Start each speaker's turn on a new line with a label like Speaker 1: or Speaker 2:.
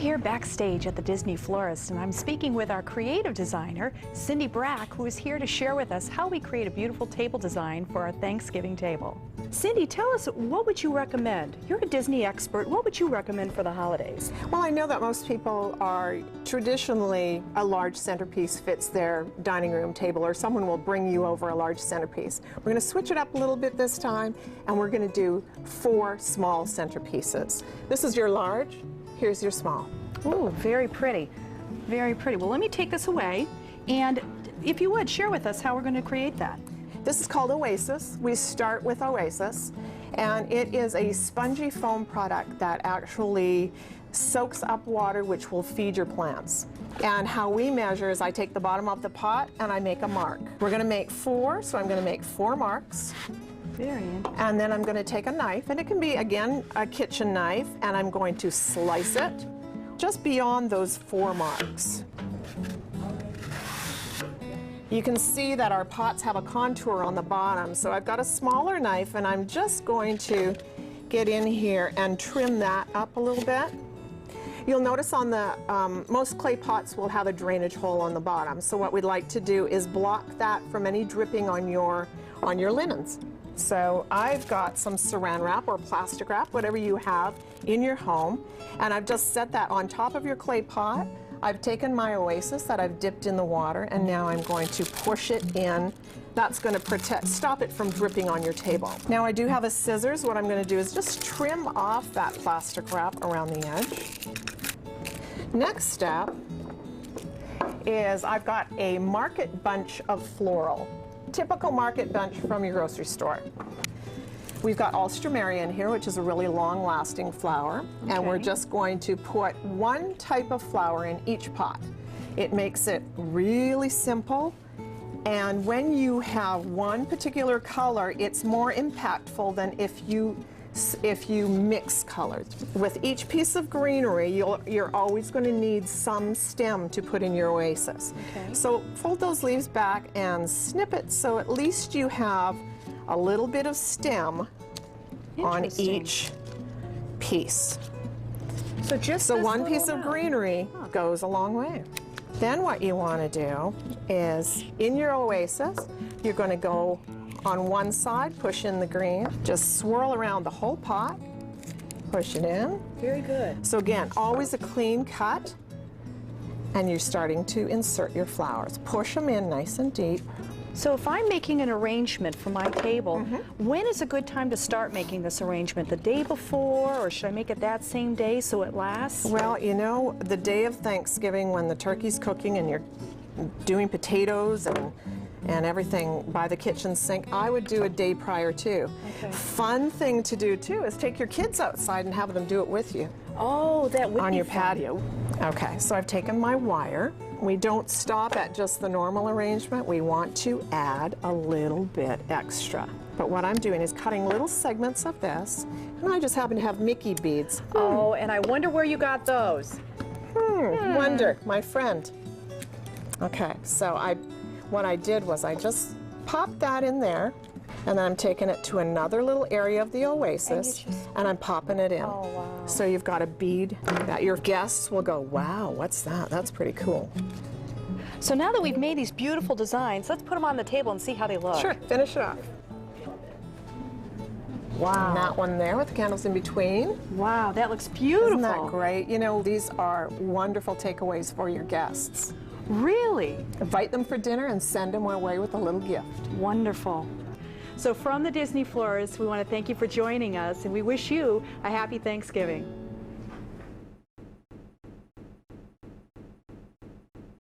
Speaker 1: here backstage at the Disney Florist, and I'm speaking with our creative designer, Cindy Brack, who is here to share with us how we create a beautiful table design for our Thanksgiving table. Cindy, tell us, what would you recommend? You're a Disney expert. What would you recommend for the holidays?
Speaker 2: Well, I know that most people are traditionally a large centerpiece fits their dining room table, or someone will bring you over a large centerpiece. We're going to switch it up a little bit this time, and we're going to do 4 small centerpieces. This is your large. Here's your small.
Speaker 1: Ooh, very pretty. Very pretty. Well, let me take this away, and if you would, share with us how we're going to create that.
Speaker 2: This is called Oasis. We start with Oasis, and it is a spongy foam product that actually soaks up water, which will feed your plants. And how we measure is I take the bottom of the pot and I make a mark. We're going to make 4, so I'm going to make 4 marks.
Speaker 1: Very interesting.
Speaker 2: And then I'm going to take a knife, and it can be, again, a kitchen knife, and I'm going to slice it just beyond those 4 marks. You can see that our pots have a contour on the bottom, so I've got a smaller knife, and I'm just going to get in here and trim that up a little bit. You'll notice on the, most clay pots will have a drainage hole on the bottom, so what we'd like to do is block that from any dripping on your linens. So I've got some saran wrap or plastic wrap, whatever you have in your home, and I've just set that on top of your clay pot. I've taken my Oasis that I've dipped in the water, and now I'm going to push it in. That's going to stop it from dripping on your table. Now I do have a scissors. What I'm going to do is just trim off that plastic wrap around the edge. Next step is I've got a market bunch of floral. Typical market bunch from your grocery store. We've got Ulster in here, which is a really long-lasting flower, and we're just going to put 1 type of flower in each pot. It makes it really simple, and when you have one particular color, it's more impactful than if you mix colors. With each piece of greenery, you're always going to need some stem to put in your Oasis. Okay. So fold those leaves back and snip it so at least you have a little bit of stem on each piece. So one piece of greenery goes a long way. Then what you want to do is, in your Oasis, you're going to go on one side, push in the green, just swirl around the whole pot, push it in.
Speaker 1: Very good.
Speaker 2: So again, always a clean cut, and you're starting to insert your flowers. Push them in nice and deep.
Speaker 1: So if I'm making an arrangement for my table, when is a good time to start making this arrangement? The day before, or should I make it that same day so it lasts?
Speaker 2: Well, you know, the day of Thanksgiving when the turkey's cooking and you're doing potatoes and everything by the kitchen sink, I would do a day prior too. Okay. Fun thing to do too is take your kids outside and have them do it with you.
Speaker 1: Oh, that would be
Speaker 2: on your
Speaker 1: fun.
Speaker 2: patio. Okay, so I've taken my wire. We don't stop at just the normal arrangement. We want to add a little bit extra. But what I'm doing is cutting little segments of this, and I just happen to have Mickey beads.
Speaker 1: Oh, and I wonder where you got those.
Speaker 2: Wonder, my friend. Okay, so what I did was I just popped that in there, and then I'm taking it to another little area of the Oasis, and I'm popping it in.
Speaker 1: Oh, wow.
Speaker 2: So you've got a bead that your guests will go, wow, what's that? That's pretty cool.
Speaker 1: So now that we've made these beautiful designs, let's put them on the table and see how they look.
Speaker 2: Sure, finish it off.
Speaker 1: Wow.
Speaker 2: And that one there with the candles in between.
Speaker 1: Wow, that looks beautiful.
Speaker 2: Isn't that great? You know, these are wonderful takeaways for your guests.
Speaker 1: Really?
Speaker 2: Invite them for dinner and send them away with a little gift.
Speaker 1: Wonderful. So from the Disney Florist, we want to thank you for joining us, and we wish you a happy Thanksgiving.